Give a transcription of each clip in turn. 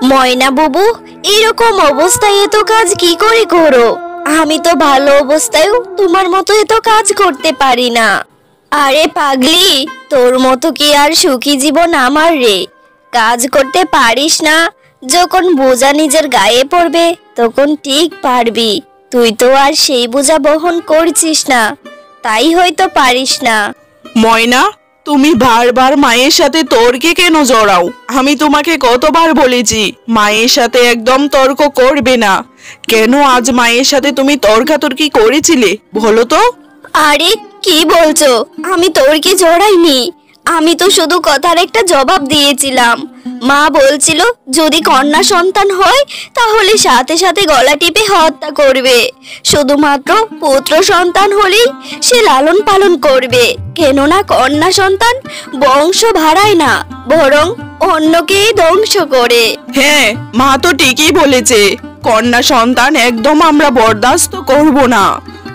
ময়না বুবু, এরকম অবস্থায় এত কাজ কি করে করো? আমি তো ভালো অবস্থায়ও তোমার মতো এত কাজ করতে পারি না। আরে পাগলি, তোর মতো কি আর সুখী জীবন আমার রে? কাজ করতে পারিস না, যখন বোঝা নিজের গায়ে পড়বে তখন ঠিক পারবি। তুই তো আর সেই বোঝা বহন করছিস না, তাই হয়তো পারিস না। ময়না, তুমি বারবার মায়ের সাথে তর্কে কেন জড়াও? আমি তোমাকে কতবার বলেছি মায়ের সাথে একদম তর্ক করবে না। কেন আজ মায়ের সাথে তুমি তর্কাতর্কি করেছিলে বলো তো? আরে কি বলছো? আমি তর্কে জড়াইনি, আমি তো শুধু কথার একটা জবাব দিয়েছিলাম। মা বলছিল যদি কন্যা সন্তান হয় তাহলে সাথে সাথে গলা টিপে হত্যা করবে, শুধুমাত্র পুত্র সন্তান হলেই সে লালন পালন করবে। কেননা কন্যা সন্তান বংশ বাড়ায় না, বরং অন্যকে ধ্বংস করে। হ্যাঁ, মা তো ঠিকই বলেছে। কন্যা সন্তান একদম আমরা বরদাস্ত করব না।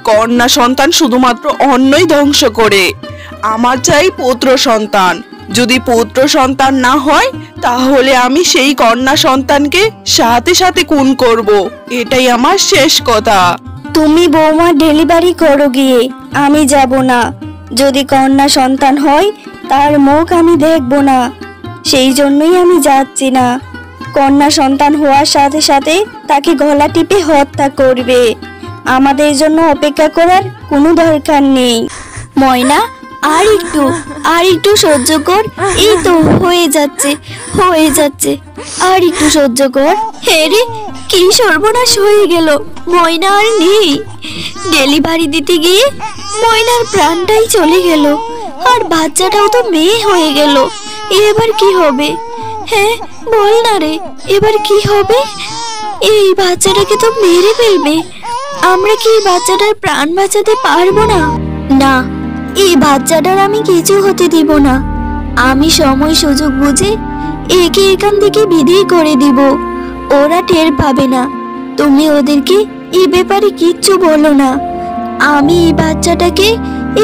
কন্যা সন্তান শুধুমাত্র অন্যই ধ্বংস করে। আমার চাই পুত্র সন্তান। যদি পুত্র সন্তান না হয় তাহলে আমি সেই কন্যা সন্তানকে সাথে সাথে খুন করব। এটাই আমার শেষ কথা। তুমি বৌমা ডেলিভারি করো গিয়ে, আমি যাব না। যদি কন্যা সন্তান হয় তার মুখ আমি দেখব না, সেই জন্যই আমি যাচ্ছি না। কন্যা সন্তান হওয়ার সাথে সাথে তাকে গলা টিপে হত্যা করবে। আমাদের জন্য অপেক্ষা করার কোনো দরকার নেই। ময়না, আর একটু সহ্য কর। এই তো হয়ে যাচ্ছে, আর একটু সহ্য কর। হে রে, কি সর্বনাশ হয়ে গেল! ময়না আর নেই। ডেলিভারি দিতে গিয়ে ময়নার প্রাণটাই চলে গেল, আর বাচ্চাটাও তো মেয়ে হয়ে গেল। এবার কি হবে? হ্যাঁ বল না রে, এবার কি হবে? এই বাচ্চাটাকে তো মেরে ফেলবে। আমরা কি বাচ্চাটার প্রাণ বাঁচাতে পারবো না? না, এই বাচ্চাটার আমি কিছু হতে দিব না। আমি সময় সুযোগ বুঝে একে এখান থেকে বিদায় করে দিব। ওরা টের পাবে না। তুমি ওদেরকে এই ব্যাপারে কিচ্ছু বলো না। আমি এই বাচ্চাটাকে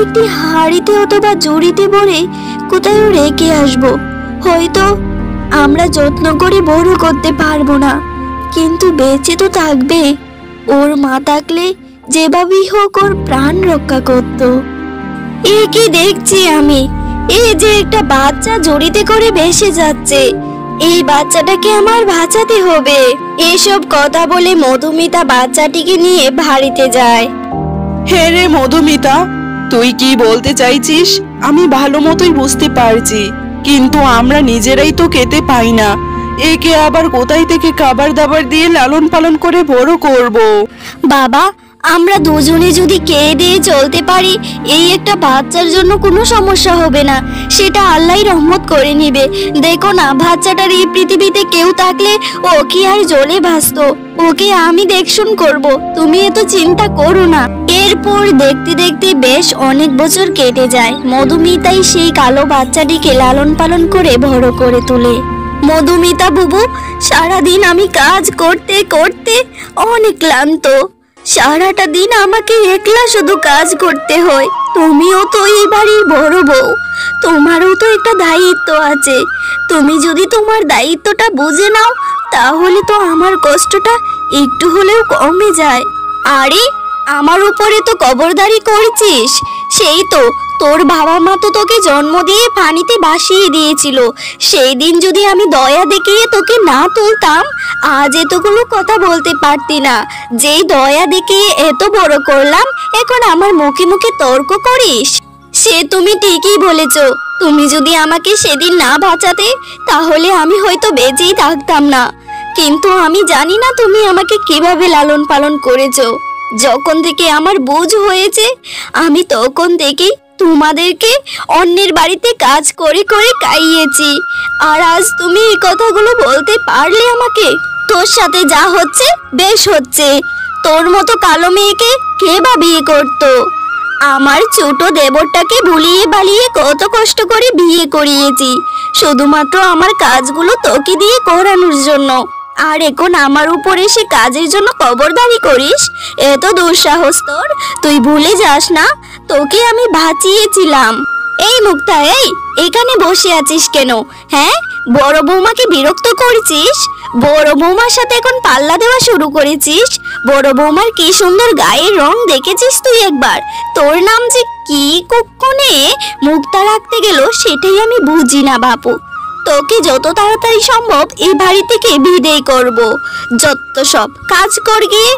একটি হাড়িতে অথবা ঝুড়িতে ভরে কোথাও রেখে আসবো। হয়তো আমরা যত্ন করে বড় করতে পারবো না, কিন্তু বেঁচে তো থাকবে। ওর মা থাকলে যেভাবেই হোক ওর প্রাণ রক্ষা করতো। এ কি দেখছি আমি? এই যে একটা বাচ্চা ঝুড়িতে করে ভেসে যাচ্ছে, এই বাচ্চাটাকে আমার বাঁচাতে হবে। এসব কথা বলে মধুমিতা বাচ্চাটিকে নিয়ে বাড়িতে যায়। হে রে মধুমিতা, তুই কি বলতে চাইছিস আমি ভালো মতোই বুঝতে পারছি, কিন্তু আমরা নিজেরাই তো খেতে পাই না। একে আবার কোথায় থেকে খাবার দাবার দিয়ে লালন পালন করে বড় করব? বাবা, আমরা দুজনে যদি খেয়ে দিয়ে চলতে পারি, এই একটা বাচ্চার জন্য কোনো সমস্যা হবে না। সেটা আল্লাহই রহমত করে নিবে। দেখো না, বাচ্চাটার এই পৃথিবীতে কেউ থাকলে ও কি আর জ্বলে ভাসতো? ওকে আমি দেখশুন করব, তুমি এত চিন্তা করো না। এরপর দেখতে দেখতে বেশ অনেক বছর কেটে যায়। মধুমিতাই সেই কালো বাচ্চাটিকে লালন পালন করে বড় করে তোলে। মধুমিতা বুবু, সারাদিন আমি কাজ করতে করতে অনেক ক্লান্ত। সারাটা দিন আমাকে একলা শুধু কাজ করতে হয়। তুমিও তো এই বাড়ির বড় বউ, তোমারও তো একটা দায়িত্ব আছে। তুমি যদি তোমার দায়িত্বটা বুঝে নাও তাহলে তো আমার কষ্টটা একটু হলেও কমে যায়। আরে, আমার উপরে তো কবরদারি করছিস? সেই তো, তোর বাবা মা তো তোকে জন্ম দিয়ে পানিতে ভাসিয়ে দিয়েছিল। সেই দিন যদি আমি দয়া দেখিয়ে তোকে না তুলতাম, আজ এতগুলো কথা বলতে পারতি না। যেই দয়া দেখিয়ে এত বড় করলাম, এখন আমার মুখে মুখে তর্ক করিস? সে তুমি ঠিকই বলেছ। তুমি যদি আমাকে সেদিন না বাঁচাতে তাহলে আমি হয়তো বেঁচেই থাকতাম না। কিন্তু আমি জানি না তুমি আমাকে কিভাবে লালন পালন করেছো। যখন থেকে আমার বুঝ হয়েছে, আমি তখন থেকেই তোমাদেরকে অন্যের বাড়িতে কাজ করে করে খাইয়েছি। আর আজ তুমি এই কথাগুলো বলতে পারলে আমাকে? তোর সাথে যা হচ্ছে বেশ হচ্ছে। তোর মতো কালো মেয়েকে কে বা বিয়ে করতো? আমার ছোট দেবরটাকে ভুলিয়ে বালিয়ে কত কষ্ট করে বিয়ে করিয়েছি, শুধুমাত্র আমার কাজগুলো তোকে দিয়ে করানোর জন্য। আর এখন আমার উপরে সে কাজের জন্য কবরদারি করিস? এত দুঃসাহস তোর! তুই ভুলে যাস না তোকে আমি বাঁচিয়েছিলাম। এই মুক্তা, এই এখানে বসে আছিস কেন? হ্যাঁ, বড় বৌমাকে বিরক্ত করেছিস, বড় বৌমার সাথে এখন পাল্লা দেওয়া শুরু করেছিস। বড় বৌমার কি সুন্দর গায়ের রং দেখেছিস তুই একবার? তোর নাম যে কি কুক্ষণে মুখটা রাখতে গেল সেটাই আমি বুঝি না বাপু। তোকে যত তাড়াতাড়ি সম্ভব এই বাড়ি থেকে বিদায় করব। যত সব কাজ কর গিয়ে।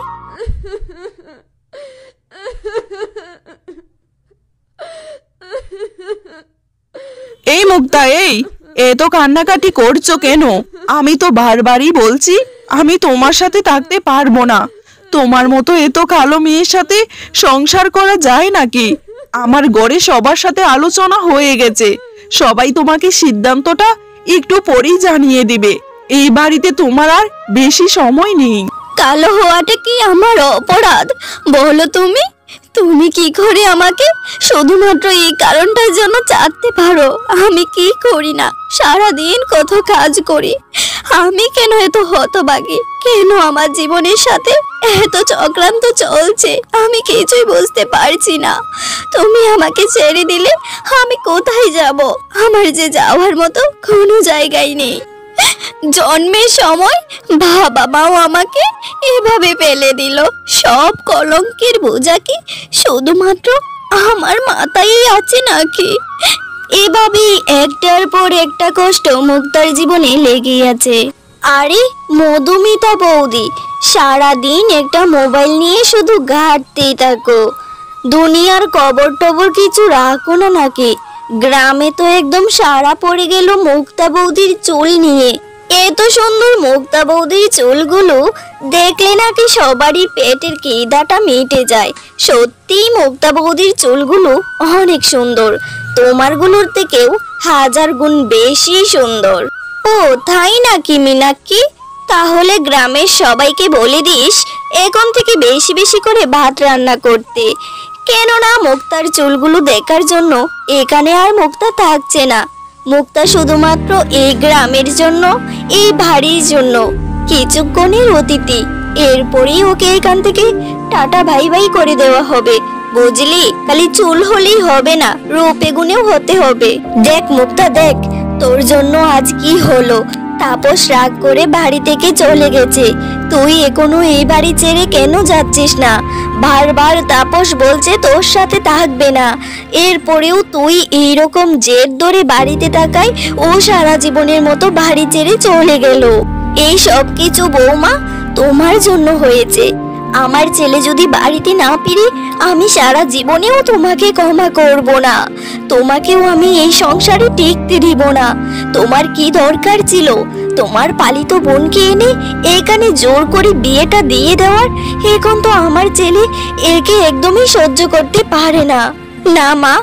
এই মুক্তা, এই এত কান্নাকাটি করছো কেন? আমি তো বারবারই বলছি আমি তোমার সাথে থাকতে পারবো না। তোমার মতো এত কালো মেয়ের সাথে সংসার করা যায় নাকি? আমার ঘরে সবার সাথে আলোচনা হয়ে গেছে, সবাই তোমাকে সিদ্ধান্তটা একটু পরেই জানিয়ে দিবে। এই বাড়িতে তোমার আর বেশি সময় নেই। কালো হওয়াটা কি আমার অপরাধ বলো তুমি? তুমি কি করে আমাকে শুধুমাত্র এই কারণটার জন্য চাটতে পারো? আমি কি করি না, সারাদিন কত কাজ করি। আমি কেন এত হতভাগী? কেন আমার জীবনের সাথে এত চক্রান্ত চলছে? আমি কিছুই বুঝতে পারছি না। তুমি আমাকে ছেড়ে দিলে আমি কোথায় যাব? আমার যে যাওয়ার মতো কোনো জায়গায় নেই। জন্মের সময় বাবা মাও আমাকে এভাবে ফেলে দিল। সব কলঙ্কের বোঝা কি শুধুমাত্র আমার মাথায় আছে নাকি? এভাবেই একটার পর একটা কষ্ট মুক্তার জীবনে লেগেই আছে। আরে মধুমিতা বৌদি, সারাদিন একটা মোবাইল নিয়ে শুধু ঘাঁটতেই থাকো। দুনিয়ার কবর টবর কিছু রাখো না নাকি? গ্রামে তো একদম সারা পড়ে গেল মুক্তা বৌদির চুল নিয়ে। এত সুন্দর মুক্তা বৌদির চুলগুলো দেখলে নাকি সবারই পেটের খিদাটা মিটে যায়। সত্যিই মুক্তা বৌদির চুলগুলো অনেক সুন্দর, তোমারগুলোর থেকেও 1000 গুণ বেশি সুন্দর। ও তাই নাকি মীনাক্ষী? তাহলে গ্রামের সবাইকে বলে দিস এখন থেকে বেশি বেশি করে ভাত রান্না করতে। কেননা মুক্তার চুলগুলো দেখার জন্য এখানে আর মুক্তা থাকছে না। মুক্তা শুধুমাত্র এই গ্রামের জন্য, এই বাড়ির জন্য কিছুক্ষণের অতিথি। এরপরেই ওকে এখান থেকে টাটা বাই বাই করে দেওয়া হবে, বুঝলি? খালি চুল হলেই হবে না, রূপে গুণেও হতে হবে। দেখ মুক্তা, দেখ তোর জন্য আজ কি হলো। তাপস রাগ করে বাড়ি থেকে চলে গেছে, তুই এখনো এই বাড়ি ছেড়ে কেন যাচ্ছিস না? বারবার তাপস বলছে তোর সাথে থাকবে না, এরপরেও তুই এইরকম জেদ ধরে বাড়িতে থাকায় ও সারা জীবনের মতো বাড়ি ছেড়ে চলে গেল। এই সব কিছু বৌমা তোমার জন্য হয়েছে। আমার ছেলে যদি বাড়িতে না ফিরে আমি সারা জীবনেও তোমাকে ক্ষমা করব না। তোমাকেও আমি এই সংসারে টিকতে দিব না। তোমার কি দরকার ছিল তোমার পালিত বোনকে এনে এখানে জোর করে বিয়েটা দিয়ে দেওয়ার? এখন তো আমার ছেলে একে একদমই সহ্য করতে পারে না। না মা,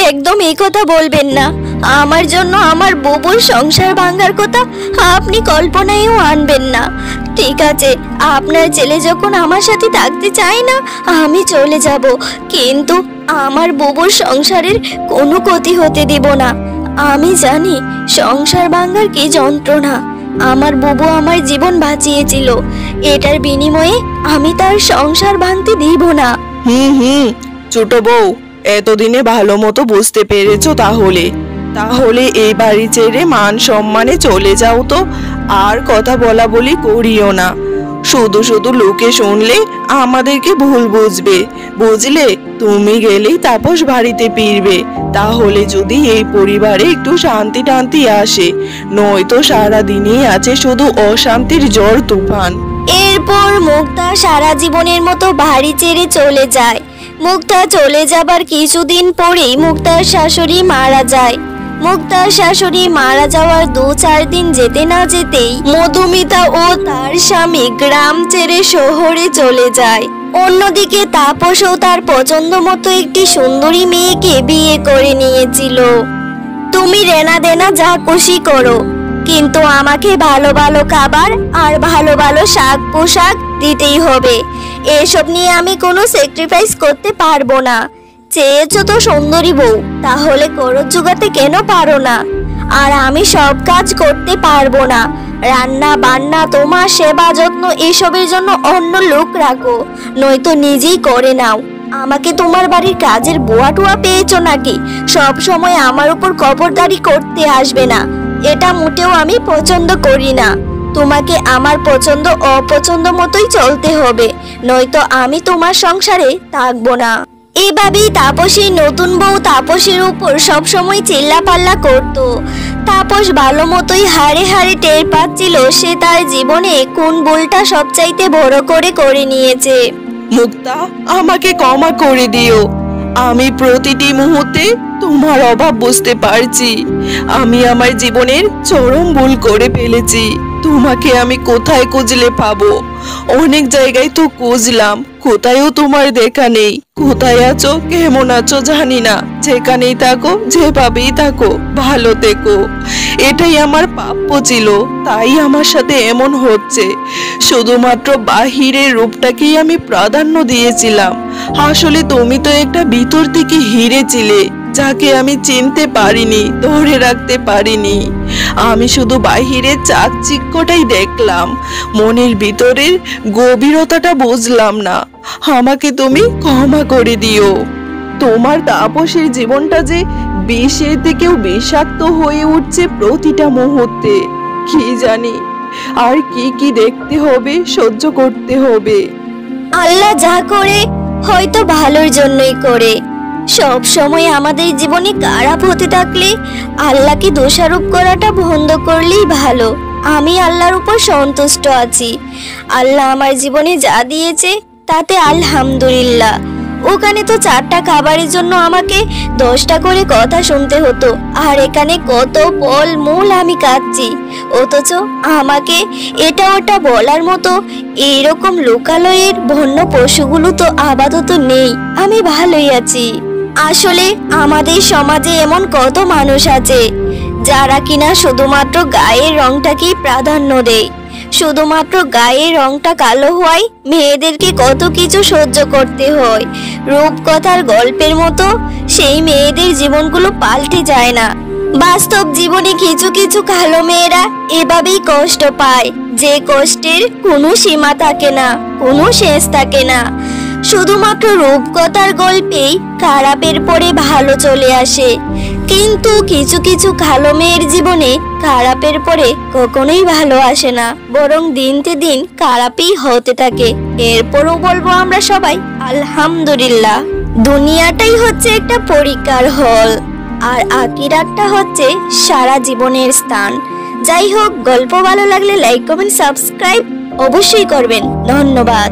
একদম এই কথা বলবেন না। আমার জন্য আমার বুবুর সংসার ভাঙার কথা আপনি কল্পনায়ও আনবেন না। ঠিক আছে, আপনার ছেলে যখন আমার সাথে থাকতে চায় না আমি চলে যাব, কিন্তু আমার বুবুর সংসারের কোনো ক্ষতি হতে দেব না। আমি জানি সংসার ভাঙার কি যন্ত্রণা। আমার বুবু আমার জীবন বাঁচিয়েছিল, এটার বিনিময়ে আমি তার সংসার ভাঙতে দিব না। হুম, ছোট বউ, এতদিনে ভালো মতো বুঝতে পেরেছো। তাহলে এই বাড়ি ছেড়ে মান সম্মানে চলে যাও তো। আর কথা বলা বলি করিও না। শুধু শুধু লোকে শুনলে আমাদেরকে ভুল বুঝবে, বুঝলে? তুমি গেলেই তাপস বাড়িতে ফিরবে, তাহলে যদি এই পরিবারে একটু শান্তি টান্তি আসে, নয়তো সারাদিনই আছে শুধু অশান্তির ঝড় তুফান। এরপর মুক্তা সারা জীবনের মতো বাড়ি ছেড়ে চলে যায়। মুক্তা চলে যাবার কিছুদিন পরেই মুক্তার শাশুড়ি মারা যায়। মুক্তার শাশুড়ি মারা যাওয়ার 2-4 দিন যেতে না যেতেই মধুমিতা ও তার স্বামী গ্রাম ছেড়ে শহরে চলে যায়। অন্যদিকে তাপসও তার পছন্দ মতো একটি সুন্দরী মেয়েকে বিয়ে করে নিয়েছিল। তুমি রেনা দেনা যা খুশি করো, কিন্তু আমাকে ভালো ভালো খাবার আর ভালো ভালো শাক পোশাক দিতেই হবে। এসব নিয়ে আমি কোনো স্যাক্রিফাইস করতে পারবো না। চেয়েছো তো সুন্দরী বউ, তাহলে খরচ জোগাতে কেন পারো না? আর আমি সব কাজ করতে পারবো না। রান্না বান্না, তোমার সেবা যত্ন এসবের জন্য অন্য লোক রাখো, নয়তো নিজেই করে নাও। আমাকে তোমার বাড়ির কাজের বুয়া টুয়া পেয়েছো নাকি? সব সময় আমার উপর খবরদারি করতে আসবে না। এটা মোটেও আমি পছন্দ করি না। তোমাকে আমার পছন্দ অপছন্দ মতোই চলতে হবে, নয়তো আমি তোমার সংসারে থাকবো না। এভাবেই তাপসী নতুন বউ তাপসের উপর সবসময় চিল্লাপাল্লা করত। তাপস ভালো মতোই হাড়ে হাড়ে টের পাচ্ছিল সে তার জীবনে কোন ভুলটা সবচাইতে বড় করে নিয়েছে। মুক্তা, আমাকে ক্ষমা করে দিও। আমি প্রতিটি মুহূর্তে তোমার অভাব বুঝতে পারছি। আমি আমার জীবনের চরম ভুল করে ফেলেছি। তোমাকে আমি কোথায় খুঁজলে পাবো? অনেক জায়গায় তো খুঁজলাম, কোথায়ও তোমার দেখা নেই। কোথায় আছো, কেমন আছো জানি না। যেখানেই থাকো, যেভাবেই থাকো, ভালো থেকো। এটাই আমার প্রাপ্য ছিল, তাই আমার সাথে এমন হচ্ছে। শুধুমাত্র বাহিরের রূপটাকেই আমি প্রাধান্য দিয়েছিলাম। আসলে তুমি তো একটা ভিতর থেকে হিরে ছিলে, যাকে আমি চিনতে পারিনি, ধরে রাখতে পারিনি। আমি শুধু বাহিরের চাকচিক্যটাই দেখলাম, মনের ভিতরের গভীরতাটা বুঝলাম না। আমাকে তুমি ক্ষমা করে দিও। তোমার তাপসের জীবনটা যে বিষের থেকেও বিষাক্ত হয়ে উঠছে প্রতিটা মুহূর্তে। কি জানি আর কি কি দেখতে হবে, সহ্য করতে হবে। আল্লাহ যা করে হয়তো ভালোর জন্যই করে। সব সময় আমাদের জীবনে খারাপ হতে থাকলে আল্লাহকে দোষারোপ করাটা বন্ধ করলেই ভালো। আমি আল্লাহর উপর সন্তুষ্ট আছি। আল্লাহ আমার জীবনে যা দিয়েছে তাতে আলহামদুলিল্লাহ। ওখানে তো 4টা খাবারের জন্য আমাকে 10টা করে কথা শুনতে হতো, আর এখানে কত ফল মূল আমি খাচ্ছি। অথচ আমাকে এটা ওটা বলার মতো এইরকম লোকালয়ের বন্য পশুগুলো তো আপাতত নেই। আমি ভালোই আছি। আসলে আমাদের সমাজে এমন কত মানুষ আছে যারা কিনা শুধুমাত্র গায়ের রংটাকেই প্রাধান্য দেয়। শুধুমাত্র গায়ের রংটা কালো হওয়ায় মেয়েদেরকে কত কিছু সহ্য করতে হয়। রূপকথার গল্পের মতো সেই মেয়েদের জীবনগুলো পাল্টে যায় না। বাস্তব জীবনে কিছু কিছু কালো মেয়েরা এভাবেই কষ্ট পায়, যে কষ্টের কোনো সীমা থাকে না, কোনো শেষ থাকে না। শুধুমাত্র রূপকথার গল্পেই খারাপের পরে ভালো চলে আসে, কিন্তু কিছু কিছু কালো মেয়ের জীবনে খারাপের পরে কখনোই ভালো আসে না, বরং দিনকে দিন খারাপই হতে থাকে। এরপরও বলবো আমরা সবাই আলহামদুলিল্লাহ। দুনিয়াটাই হচ্ছে একটা পরীক্ষার হল, আর আখিরাতটা হচ্ছে সারা জীবনের স্থান। যাই হোক, গল্প ভালো লাগলে লাইক কমেন্ট সাবস্ক্রাইব অবশ্যই করবেন। ধন্যবাদ।